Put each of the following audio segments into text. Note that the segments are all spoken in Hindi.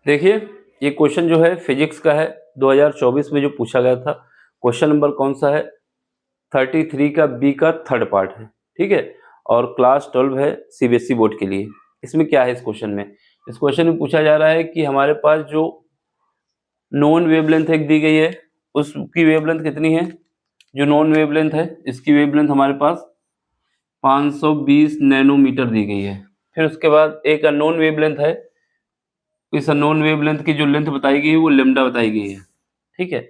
देखिए ये क्वेश्चन जो है फिजिक्स का है, 2024 में जो पूछा गया था। क्वेश्चन नंबर कौन सा है? 33 का बी का थर्ड पार्ट है, ठीक है। और क्लास 12 है सीबीएसई बोर्ड के लिए। इसमें क्या है इस क्वेश्चन में? इस क्वेश्चन में पूछा जा रहा है कि हमारे पास जो नॉन वेवलेंथ एक दी गई है, उसकी वेवलेंथ कितनी है? जो नॉन वेवलेंथ है इसकी वेवलेंथ हमारे पास 520 नैनोमीटर दी गई है। फिर उसके बाद एक अननोन वेवलेंथ है, इस अननोन वेवलेंथ की जो लेंथ बताई गई है वो लैम्डा बताई गई है, ठीक है।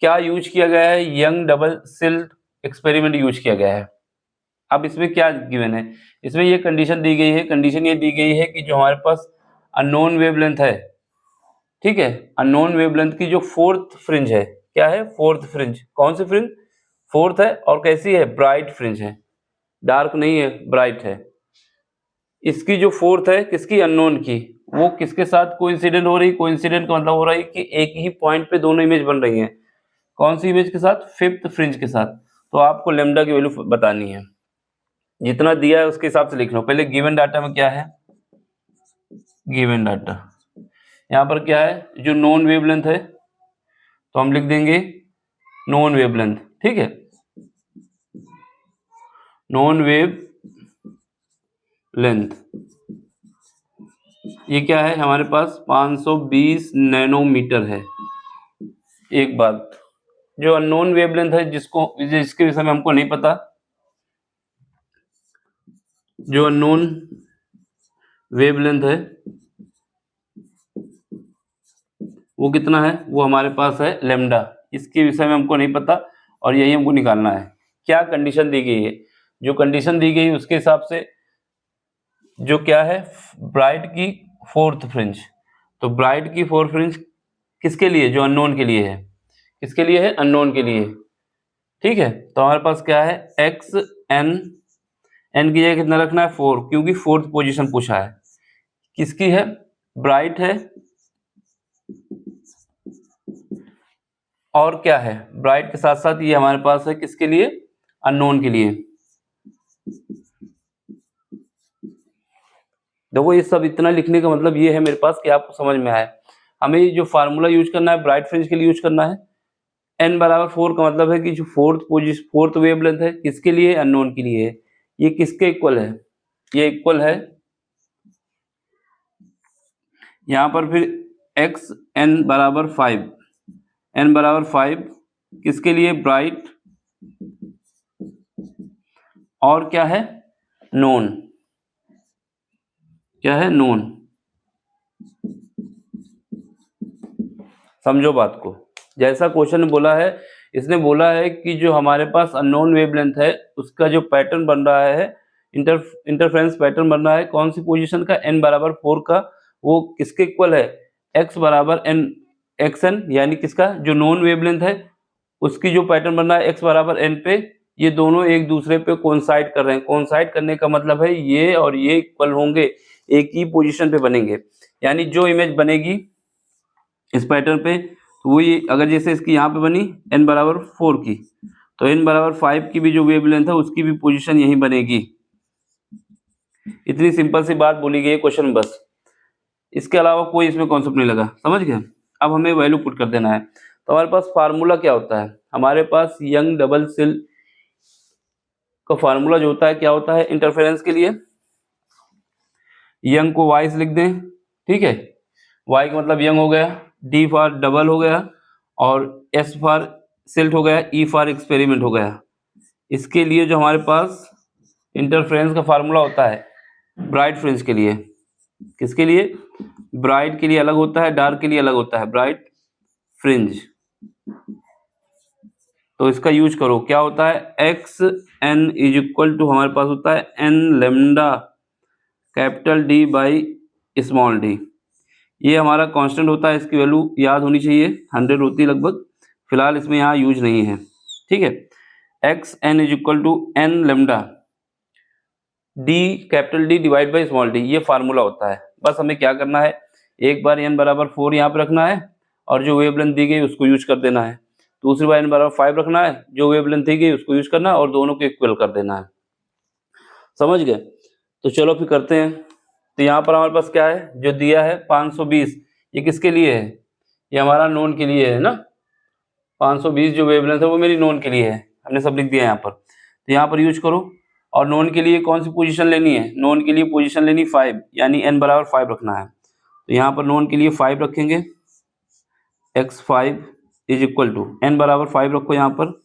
क्या यूज किया गया है? Young double slit experiment use किया गया है। अब इसमें क्या गिवन है? इसमें ये कंडीशन दी गई है, कंडीशन ये दी गई है कि जो हमारे पास अननोन वेवलेंथ है, ठीक है, अननोन वेवलेंथ की जो फोर्थ फ्रिंज है, क्या है? Fourth fringe. कौन सी फ्रिंज? फोर्थ है। और कैसी है? ब्राइट फ्रिंज है, डार्क नहीं है, ब्राइट है। इसकी जो फोर्थ है किसकी? अननोन की, वो किसके साथ कोइंसिडेंट हो रही? कोइंसिडेंट का मतलब हो रहा है कि एक ही पॉइंट पे दोनों इमेज बन रही हैं। कौन सी इमेज के साथ? फिफ्थ फ्रिंज के साथ। तो आपको लैम्डा की वैल्यू बतानी है, जितना दिया है उसके हिसाब से लिख लो। पहले गिवन डाटा में क्या है? गिवन डाटा यहाँ पर क्या है? जो नॉन वेवलेंथ है तो हम लिख देंगे नॉन वेवलेंथ, ठीक है। नॉन वेव लेंथ ये क्या है हमारे पास? 520 नैनोमीटर है। एक बात, जो अननोन वेवलेंथ है जिसके विषय में हमको नहीं पता, जो अननोन वेवलेंथ है वो कितना है? वो हमारे पास है लैम्डा। इसके विषय में हमको नहीं पता और यही हमको निकालना है। क्या कंडीशन दी गई है? जो कंडीशन दी गई उसके हिसाब से जो क्या है? ब्राइट की फोर्थ फ्रिंज। तो ब्राइट की फोर्थ फ्रिंज किसके लिए? जो अननोन के लिए है। किसके लिए है? अननोन के लिए, ठीक है। तो हमारे पास क्या है? एक्स एन, एन की जगह कितना रखना है? 4, क्योंकि फोर्थ पोजीशन पूछा है। किसकी है? ब्राइट है। और क्या है? ब्राइट के साथ साथ ये हमारे पास है किसके लिए? अननोन के लिए। देखो ये सब इतना लिखने का मतलब ये है मेरे पास कि आपको समझ में आए। हमें जो फार्मूला यूज करना है ब्राइट फ्रिंज के लिए यूज करना है। n बराबर 4 का मतलब है कि जो फोर्थ वेवलेंथ है किसके लिए? अननोन के लिए है। ये किसके इक्वल है? ये इक्वल है यहाँ पर फिर x n बराबर 5, n बराबर 5 किसके लिए? ब्राइट। और क्या है? नोन। क्या है? नोन। समझो बात को। जैसा क्वेश्चन ने बोला है, इसने बोला है कि जो हमारे पास अननोन वेवलेंथ है उसका जो पैटर्न बन रहा है, इंटरफेरेंस पैटर्न बन रहा है कौन सी पोजीशन का? n बराबर 4 का। वो किसके इक्वल है? x बराबर n एक्स एन, यानी किसका? जो नॉन वेवलेंथ है उसकी जो पैटर्न बन रहा है x बराबर n पे, ये दोनों एक दूसरे पे कोइंसाइड कर रहे हैं। कोइंसाइड करने का मतलब है ये और ये इक्वल होंगे, एक ही पोजीशन पे बनेंगे। यानी जो इमेज बनेगी इस पैटर्न पे तो वही, अगर जैसे इसकी यहाँ पे बनी n बराबर 4 की, तो n बराबर 5 की भी जो वेवलेंथ है उसकी भी पोजीशन यही बनेगी। इतनी सिंपल सी बात बोली गई है क्वेश्चन में बस। इसके अलावा कोई इसमें कॉन्सेप्ट नहीं लगा, समझ गए? अब हमें वैल्यू पुट कर देना है। तो हमारे पास फार्मूला क्या होता है? हमारे पास यंग डबल स्लिट का फार्मूला जो होता है क्या होता है? इंटरफेरेंस के लिए यंग को y से लिख दें, ठीक है। y का मतलब यंग हो गया, d फॉर डबल हो गया, और s फॉर स्लिट हो गया, e फॉर एक्सपेरिमेंट हो गया। इसके लिए जो हमारे पास इंटरफेरेंस का फार्मूला होता है ब्राइट फ्रिंज के लिए, किसके लिए? ब्राइट के लिए अलग होता है, डार्क के लिए अलग होता है, ब्राइट फ्रिंज। तो इसका यूज करो, क्या होता है? X N is equal to हमारे पास होता है N lambda capital D by small D. ये हमारा कांस्टेंट होता है, इसकी वैल्यू याद होनी चाहिए, 100 होती है लगभग। फिलहाल इसमें यहाँ यूज नहीं है, ठीक है। X N is equal to N lambda D capital D divide by small D, ये फार्मूला होता है। बस हमें क्या करना है, एक बार एन बराबर 4 यहाँ पे रखना है और जो वेवलेंथ दी गई उसको यूज कर देना है। दूसरी बार एन बराबर 5 रखना है, जो वेवलेंथ दी गई उसको यूज करना है और दोनों को इक्वल कर देना है। समझ गए? तो चलो फिर करते हैं। तो यहाँ पर हमारे पास क्या है जो दिया है? 520, ये किसके लिए है? ये हमारा नोन के लिए है ना। 520 जो वेवलेंथ है वो मेरी नोन के लिए है, हमने सब लिख दिया यहाँ पर। तो यहाँ पर यूज करो। और नोन के लिए कौन सी पोजीशन लेनी है? नोन के लिए पोजीशन लेनी 5, यानी n बराबर 5 रखना है। तो यहाँ पर नोन के लिए 5 रखेंगे, x5 is equal to n बराबर 5 रखो यहाँ पर।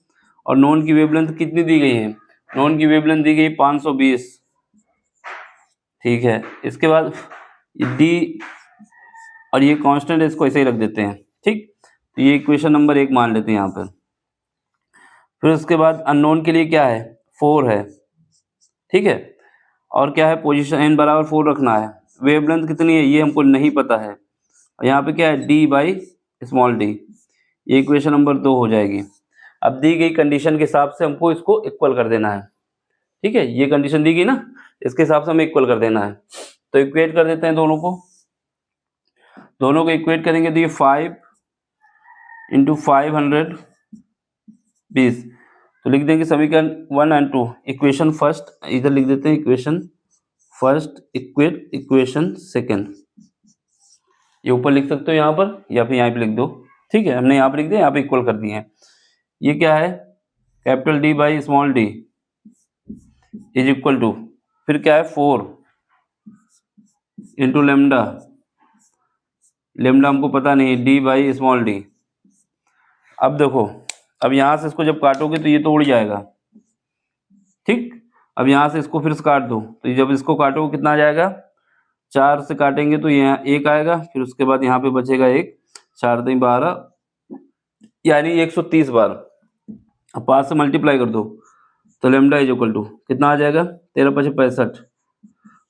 और नोन की वेवलेंथ कितनी दी गई है? नोन की वेवलेंथ दी गई 520, ठीक है। इसके बाद d और ये कांस्टेंट है, इसको ऐसे ही रख देते हैं, ठीक। तो ये इक्वेशन नंबर 1 मान लेते हैं यहाँ पर। फिर उसके बाद अननोन के लिए क्या है? 4 है, ठीक है। और क्या है? पोजीशन n बराबर 4 रखना है। वेवलेंथ कितनी है ये हमको नहीं पता है। और यहाँ पे क्या है? d by small d। ये इक्वेशन नंबर 2 हो जाएगी। अब दी गई कंडीशन के हिसाब से हमको इसको इक्वल कर देना है, ठीक है। ये कंडीशन दी गई ना, इसके हिसाब से हमें इक्वल कर देना है। तो इक्वेट कर देते हैं दोनों को इक्वेट करेंगे तो ये 5 इंटू 520। तो लिख देंगे समीकरण 1 एंड 2। इक्वेशन फर्स्ट इधर लिख देते हैं, equation first equate equation second. ये ऊपर लिख सकते हो यहाँ पर, या फिर यहाँ पे लिख दो, ठीक है। हमने यहाँ पे लिख दिया, यहाँ पे इक्वल कर दिए हैं। ये क्या है? Capital D by small d is equal to, फिर क्या है? 4 इंटू लेमडा, लेमडा हमको पता नहीं, d बाई स्मॉल d। अब देखो, अब यहाँ से इसको जब काटोगे तो ये तो उड़ जाएगा, ठीक। अब यहाँ से इसको फिर से काट दो, तो जब इसको काटोगे कितना आ जाएगा? 4 से काटेंगे तो यहाँ 1 आएगा, फिर उसके बाद यहाँ पे बचेगा 1, 4 दूनी 12, यानी 130 बार। अब 5 से मल्टीप्लाई कर दो तो लेमडा इज इक्वल टू कितना आ जाएगा? 13 × 5 = 65,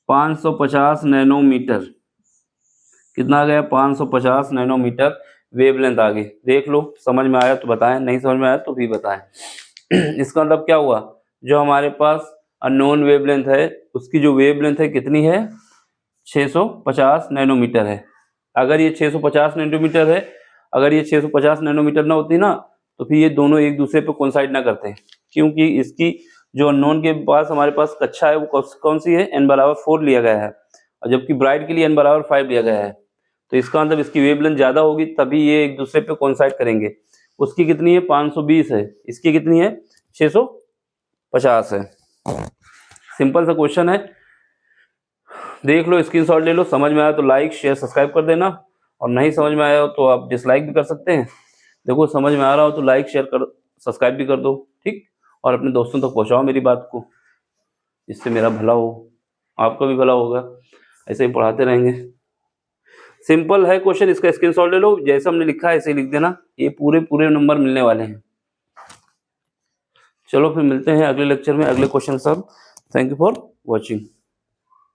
550 नैनोमीटर। कितना आ गया? 550 नैनोमीटर वेवलेंथ आ गई। देख लो, समझ में आया तो बताएं, नहीं समझ में आया तो भी बताएं। इसका मतलब क्या हुआ? जो हमारे पास अननोन वेवलेंथ है उसकी जो वेवलेंथ है कितनी है? 650 नैनोमीटर है। अगर ये 650 नैनोमीटर है, अगर ये 650 नैनोमीटर ना होती ना, तो फिर ये दोनों एक दूसरे पे कोइंसाइड ना करते, क्योंकि इसकी जो अननोन के पास हमारे पास कक्षा है वो कौन सी है? n बराबर 4 लिया गया है, और जबकि ब्राइट के लिए n बराबर 5 लिया गया है। तो इसका मतलब इसकी वेवलेंथ ज़्यादा होगी, तभी ये एक दूसरे पे कोइंसाइड करेंगे। उसकी कितनी है? 520 है, इसकी कितनी है? 650 है। सिंपल सा क्वेश्चन है, देख लो, स्क्रीनशॉट ले लो। समझ में आया तो लाइक शेयर सब्सक्राइब कर देना, और नहीं समझ में आया हो तो आप डिसलाइक भी कर सकते हैं। देखो, समझ में आ रहा हो तो लाइक शेयर कर सब्सक्राइब भी कर दो, ठीक। और अपने दोस्तों तक पहुंचाओ मेरी बात को, इससे मेरा भला हो, आपका भी भला होगा। ऐसे ही पढ़ाते रहेंगे। सिंपल है क्वेश्चन, इसका स्क्रीनशॉट ले लो, जैसा हमने लिखा है ऐसे लिख देना, ये पूरे नंबर मिलने वाले हैं। चलो फिर मिलते हैं अगले लेक्चर में अगले क्वेश्चन के साथ। Thank you for watching.